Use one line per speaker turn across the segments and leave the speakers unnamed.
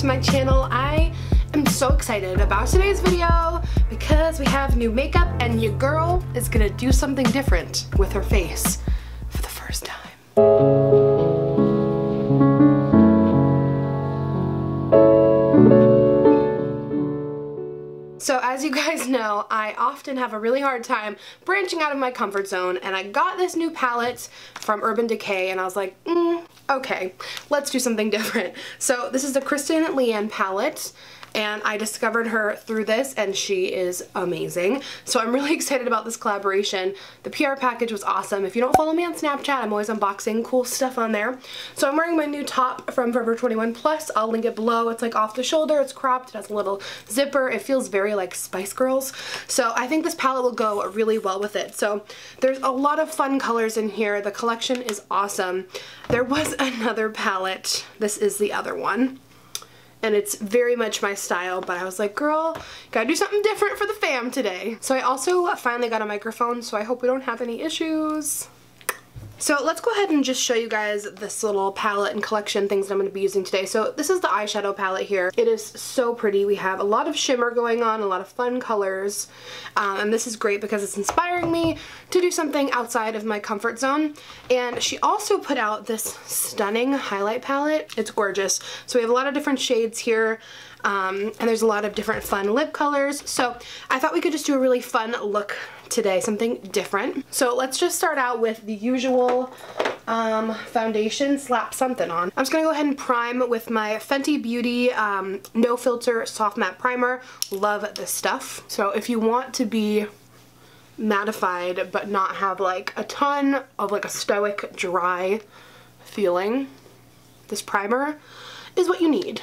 to my channel. I am so excited about today's video because we have new makeup and your girl is gonna do something different with her face for the first time. So as you guys know, I often have a really hard time branching out of my comfort zone, and I got this new palette from Urban Decay and I was like, okay, let's do something different. So this is the Kristen Leanne palette, and I discovered her through this and she is amazing. So I'm really excited about this collaboration. The PR package was awesome. If you don't follow me on Snapchat, I'm always unboxing cool stuff on there. So I'm wearing my new top from Forever 21 Plus. I'll link it below. It's like off the shoulder, it's cropped, it has a little zipper. It feels very like Spice Girls. So I think this palette will go really well with it. So there's a lot of fun colors in here. The collection is awesome. There was another palette. This is the other one. And it's very much my style, but I was like, girl, gotta do something different for the fam today. So I also finally got a microphone, so I hope we don't have any issues. So let's go ahead and just show you guys this little palette and collection things that I'm going to be using today. So this is the eyeshadow palette here. It is so pretty. We have a lot of shimmer going on, a lot of fun colors, and this is great because it's inspiring me to do something outside of my comfort zone. And she also put out this stunning highlight palette. It's gorgeous. So we have a lot of different shades here. And there's a lot of different fun lip colors. So I thought we could just do a really fun look today, something different. So let's just start out with the usual foundation, slap something on. I'm just gonna go ahead and prime with my Fenty Beauty No Filter Soft Matte Primer. Love this stuff. So if you want to be mattified but not have like a ton of like a stoic dry feeling, this primer is what you need.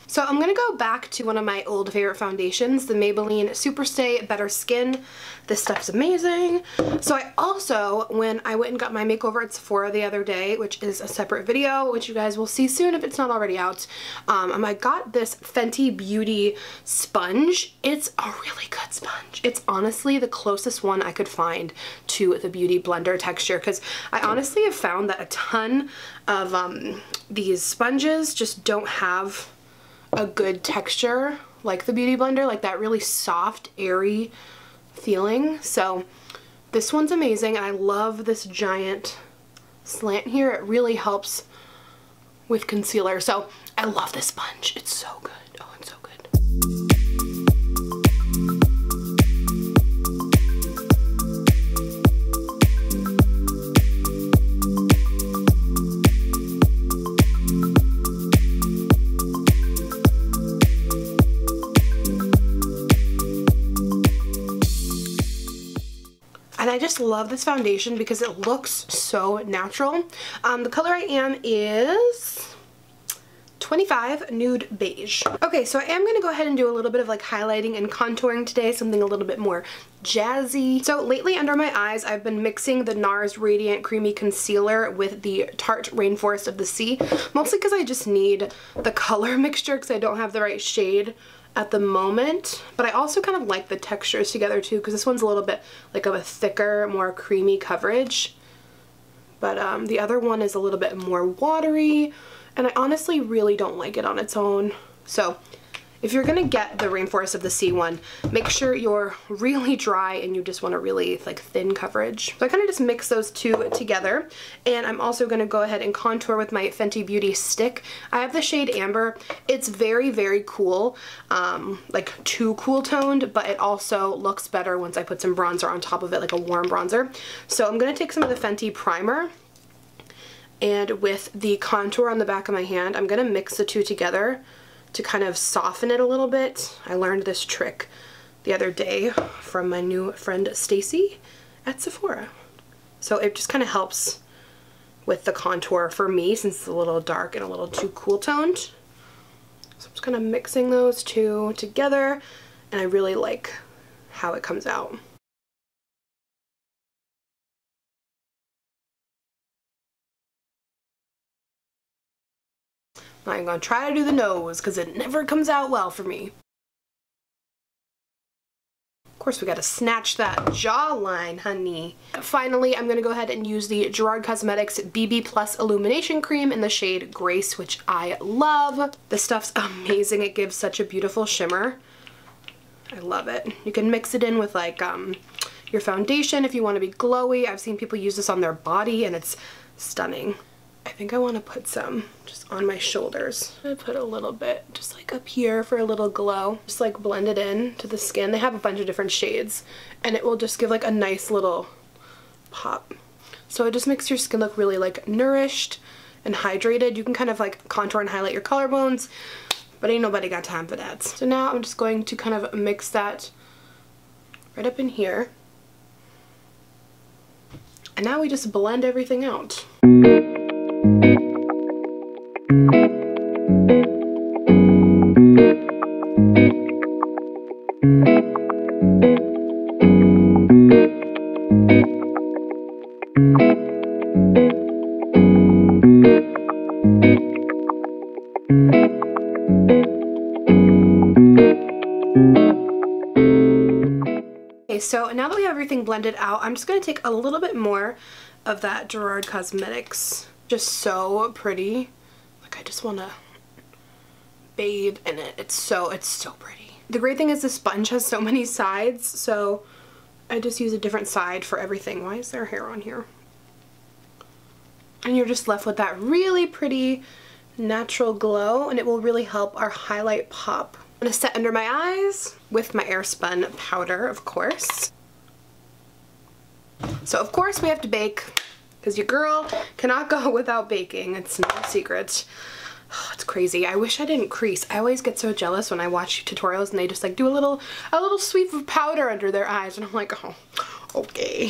So I'm going to go back to one of my old favorite foundations, the Maybelline Superstay Better Skin. This stuff's amazing. So I also, when I went and got my makeover at Sephora the other day, which is a separate video, which you guys will see soon if it's not already out, I got this Fenty Beauty sponge. It's a really good sponge. It's honestly the closest one I could find to the Beauty Blender texture, because I honestly have found that a ton of these sponges just don't have a good texture like the Beauty Blender, like that really soft, airy feeling. So this one's amazing, and I love this giant slant here. It really helps with concealer. So I love this sponge. It's so good. Oh, it's so good. And I just love this foundation because it looks so natural. The color I am is 25 Nude Beige. Okay, so I am going to go ahead and do a little bit of like highlighting and contouring today, something a little bit more jazzy. So lately under my eyes, I've been mixing the NARS Radiant Creamy Concealer with the Tarte Rainforest of the Sea, mostly because I just need the color mixture because I don't have the right shade at the moment, but I also kind of like the textures together too, because this one's a little bit like of a thicker, more creamy coverage, but the other one is a little bit more watery, and I honestly really don't like it on its own. So if you're gonna get the Rainforest of the Sea one, make sure you're really dry and you just want a really like thin coverage. So I kind of just mix those two together, and I'm also gonna go ahead and contour with my Fenty Beauty stick. I have the shade Amber. It's very, very cool, like too cool toned, but it also looks better once I put some bronzer on top of it, like a warm bronzer. So I'm gonna take some of the Fenty primer, and with the contour on the back of my hand, I'm gonna mix the two together to kind of soften it a little bit. I learned this trick the other day from my new friend Stacy at Sephora. So it just kind of helps with the contour for me, since it's a little dark and a little too cool toned. So I'm just kind of mixing those two together, and I really like how it comes out. I'm going to try to do the nose because it never comes out well for me. course, we gotta snatch that jawline, honey. Finally, I'm gonna go ahead and use the Gerard Cosmetics BB Plus Illumination Cream in the shade Grace, which I love. This stuff's amazing. It gives such a beautiful shimmer. I love it. You can mix it in with like your foundation if you want to be glowy. I've seen people use this on their body and it's stunning. I think I want to put some just on my shoulders. I'm gonna put a little bit just like up here for a little glow. Just like blend it in to the skin. They have a bunch of different shades and it will just give like a nice little pop. So it just makes your skin look really like nourished and hydrated. You can kind of like contour and highlight your collarbones, but ain't nobody got time for that. So now I'm just going to kind of mix that right up in here. And now we just blend everything out. Okay, so now that we have everything blended out, I'm just going to take a little bit more of that Gerard Cosmetics. Just so pretty. Like I just want to bathe in it. It's so pretty. The great thing is the sponge has so many sides, so I just use a different side for everything. Why is there hair on here? And you're just left with that really pretty natural glow, and it will really help our highlight pop. I'm going to set under my eyes with my Airspun powder, of course. So of course we have to bake, because your girl cannot go without baking. It's no secret. Oh, it's crazy. I wish I didn't crease. I always get so jealous when I watch tutorials and they just like do a little sweep of powder under their eyes, and I'm like, oh, okay,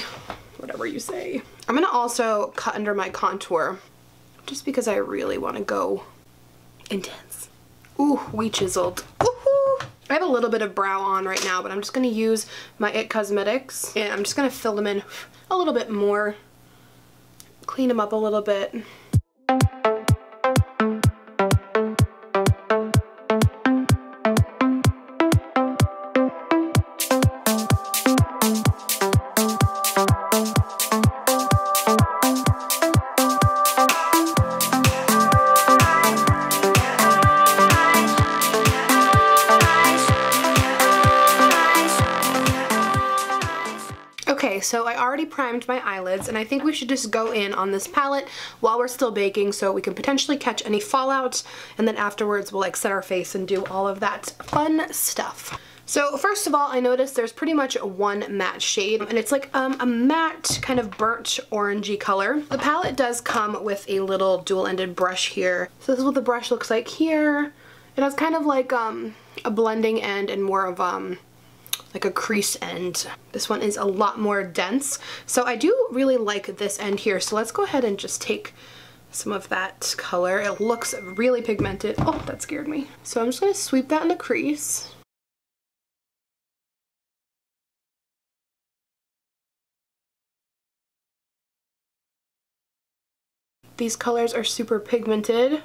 whatever you say. I'm gonna also cut under my contour just because I really want to go intense. Ooh, we chiseled. Woohoo! I have a little bit of brow on right now, but I'm just gonna use my IT Cosmetics and I'm just gonna fill them in a little bit more, clean them up a little bit. Okay, so I already primed my eyelids, and I think we should just go in on this palette while we're still baking so we can potentially catch any fallout, and then afterwards we'll like set our face and do all of that fun stuff. So first of all, I noticed there's pretty much one matte shade, and it's like a matte kind of burnt orangey color. The palette does come with a little dual-ended brush here. So this is what the brush looks like here. It has kind of like a blending end and more of like a crease end. This one is a lot more dense. So I do really like this end here. So let's go ahead and just take some of that color. It looks really pigmented. Oh, that scared me. So I'm just gonna sweep that in the crease. These colors are super pigmented.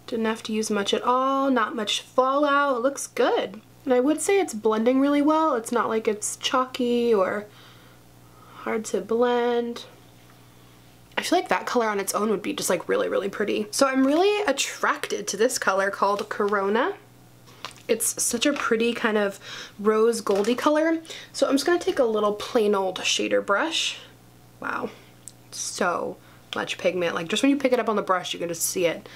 Didn't have to use much at all, not much fallout. It looks good. And I would say it's blending really well. It's not like it's chalky or hard to blend. I feel like that color on its own would be just like really, really pretty. So I'm really attracted to this color called Corona. It's such a pretty kind of rose goldy color. So I'm just gonna take a little plain old shader brush. Wow, so much pigment. Like just when you pick it up on the brush, you can just see it.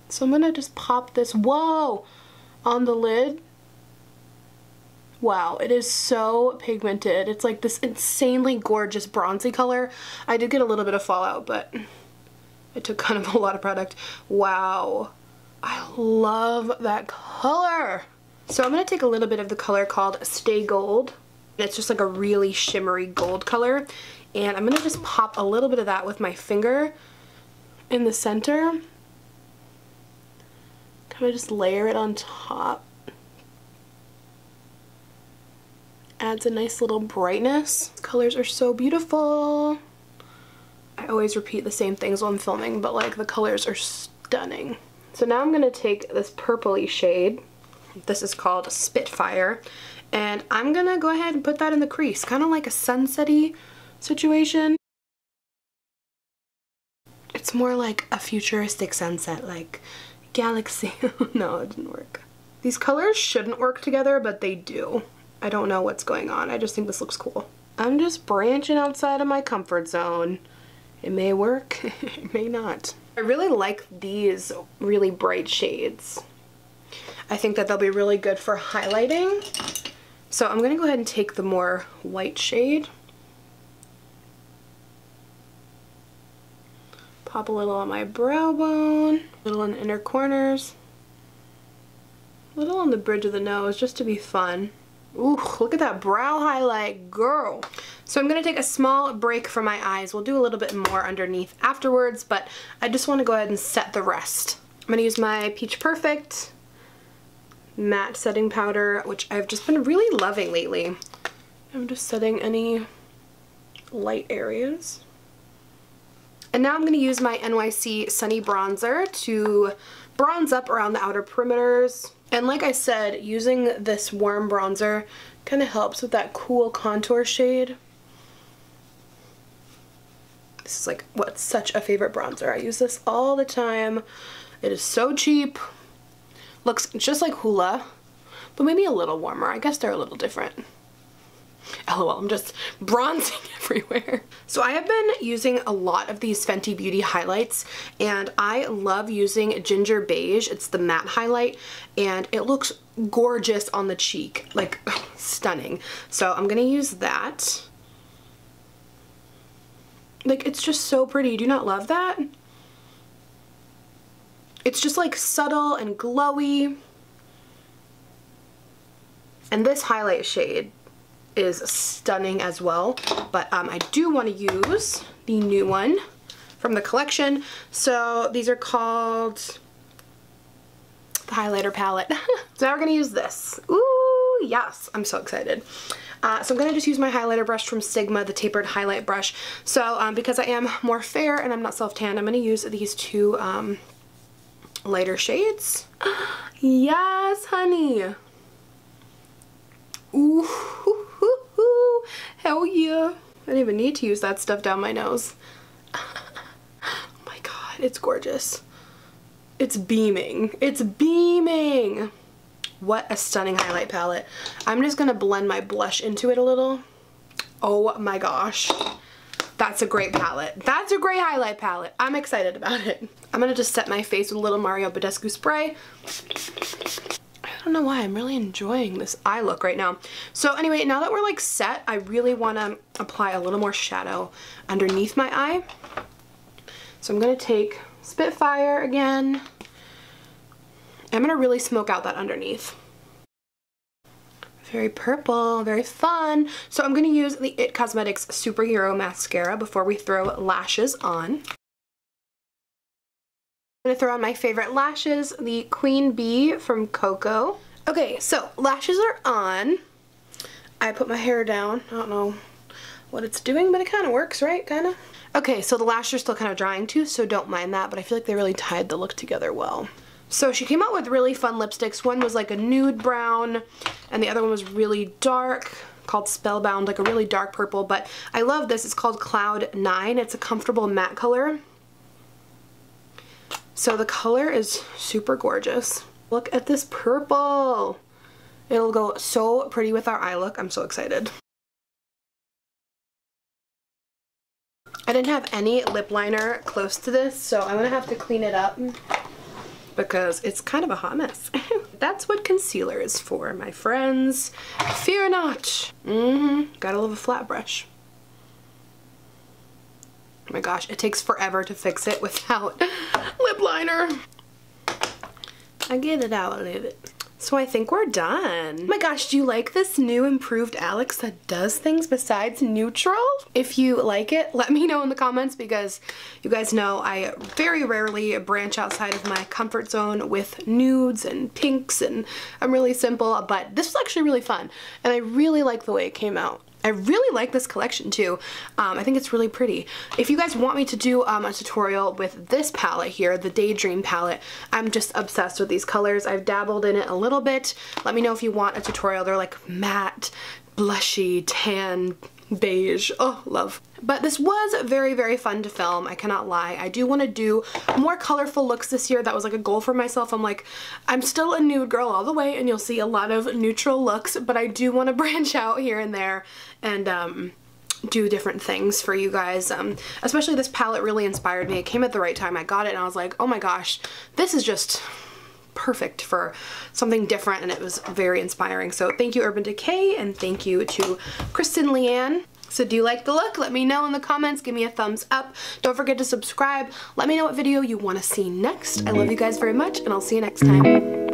So I'm gonna just pop this, whoa, on the lid. Wow, it is so pigmented. It's like this insanely gorgeous bronzy color. I did get a little bit of fallout, but it took kind of a lot of product. Wow, I love that color. So I'm gonna take a little bit of the color called Stay Gold. It's just like a really shimmery gold color. And I'm gonna just pop a little bit of that with my finger in the center. Kind of just layer it on top. Adds a nice little brightness. Colors are so beautiful. I always repeat the same things while I'm filming, but like the colors are stunning. So now I'm gonna take this purpley shade This is called Spitfire. And I'm gonna go ahead and put that in the crease, kind of like a sunset-y situation. It's more like a futuristic sunset, like galaxy. No, it didn't work. These colors shouldn't work together, but they do. I don't know what's going on. I just think this looks cool. I'm just branching outside of my comfort zone. It may work, it may not. I really like these really bright shades. I think that they'll be really good for highlighting. So I'm gonna go ahead and take the more white shade. Pop a little on my brow bone, a little in the inner corners, a little on the bridge of the nose just to be fun. Ooh, look at that brow highlight, girl. So I'm gonna take a small break from my eyes. We'll do a little bit more underneath afterwards, but I just wanna go ahead and set the rest. I'm gonna use my Peach Perfect matte setting powder, which I've just been really loving lately. I'm just setting any light areas. And now I'm going to use my NYC Sunny Bronzer to bronze up around the outer perimeters. And like I said, using this warm bronzer kind of helps with that cool contour shade. This is like, what's such a favorite bronzer. I use this all the time. It is so cheap. Looks just like Hoola, but maybe a little warmer. I guess they're a little different. LOL, I'm just bronzing everywhere. So I have been using a lot of these Fenty Beauty highlights, and I love using Ginger Beige. It's the matte highlight, and it looks gorgeous on the cheek, like stunning. So I'm gonna use that. Like, it's just so pretty. Do you not love that? It's just like subtle and glowy. And this highlight shade is stunning as well, but I do want to use the new one from the collection. So these are called the highlighter palette. So now we're gonna use this. Ooh, yes, I'm so excited. So I'm gonna just use my highlighter brush from Sigma, the tapered highlight brush. So because I am more fair and I'm not self-tanned, I'm gonna use these two lighter shades. Yes, honey. Ooh, hoo, hoo, hoo. Hell yeah. I didn't even need to use that stuff down my nose. Oh my god, it's gorgeous. It's beaming. It's beaming. What a stunning highlight palette. I'm just gonna blend my blush into it a little. Oh my gosh. That's a great palette. That's a great highlight palette. I'm excited about it. I'm gonna just set my face with a little Mario Badescu spray. I don't know why, I'm really enjoying this eye look right now. So anyway, now that we're like set, I really wanna apply a little more shadow underneath my eye. So I'm gonna take Spitfire again. I'm gonna really smoke out that underneath. Very purple, very fun. So I'm gonna use the IT Cosmetics Superhero Mascara before we throw lashes on. I'm gonna throw on my favorite lashes, the Queen Bee from Coco. Okay, so lashes are on. I put my hair down. I don't know what it's doing, but it kind of works, right? Kind of. Okay, so the lashes are still kind of drying too, so don't mind that, but I feel like they really tied the look together well. So she came out with really fun lipsticks. One was like a nude brown, and the other one was really dark, called Spellbound, like a really dark purple, but I love this. It's called Cloud 9. It's a comfortable matte color. So the color is super gorgeous. Look at this purple. It'll go so pretty with our eye look. I'm so excited. I didn't have any lip liner close to this, so I'm gonna have to clean it up because it's kind of a hot mess. That's what concealer is for, my friends. Fear not. Gotta love a flat brush. Oh my gosh, it takes forever to fix it without lip liner. I get it out a little bit. So I think we're done. Oh my gosh, do you like this new improved Alex that does things besides neutral? If you like it, let me know in the comments because you guys know I very rarely branch outside of my comfort zone with nudes and pinks, and I'm really simple, but this was actually really fun and I really like the way it came out. I really like this collection too. I think it's really pretty. If you guys want me to do a tutorial with this palette here, the Daydream palette, I'm just obsessed with these colors. I've dabbled in it a little bit. Let me know if you want a tutorial. They're like matte, blushy, tan, beige. Oh, love. But this was very, very fun to film. I cannot lie. I do want to do more colorful looks this year. That was like a goal for myself. I'm like, I'm still a nude girl all the way, and you'll see a lot of neutral looks, but I do want to branch out here and there and do different things for you guys. Especially this palette really inspired me. It came at the right time. I got it and I was like, oh my gosh, this is just perfect for something different, and it was very inspiring. So thank you Urban Decay, and thank you to Kristen Leanne. So do you like the look? Let me know in the comments. Give me a thumbs up. Don't forget to subscribe. Let me know what video you want to see next. I love you guys very much, and I'll see you next time.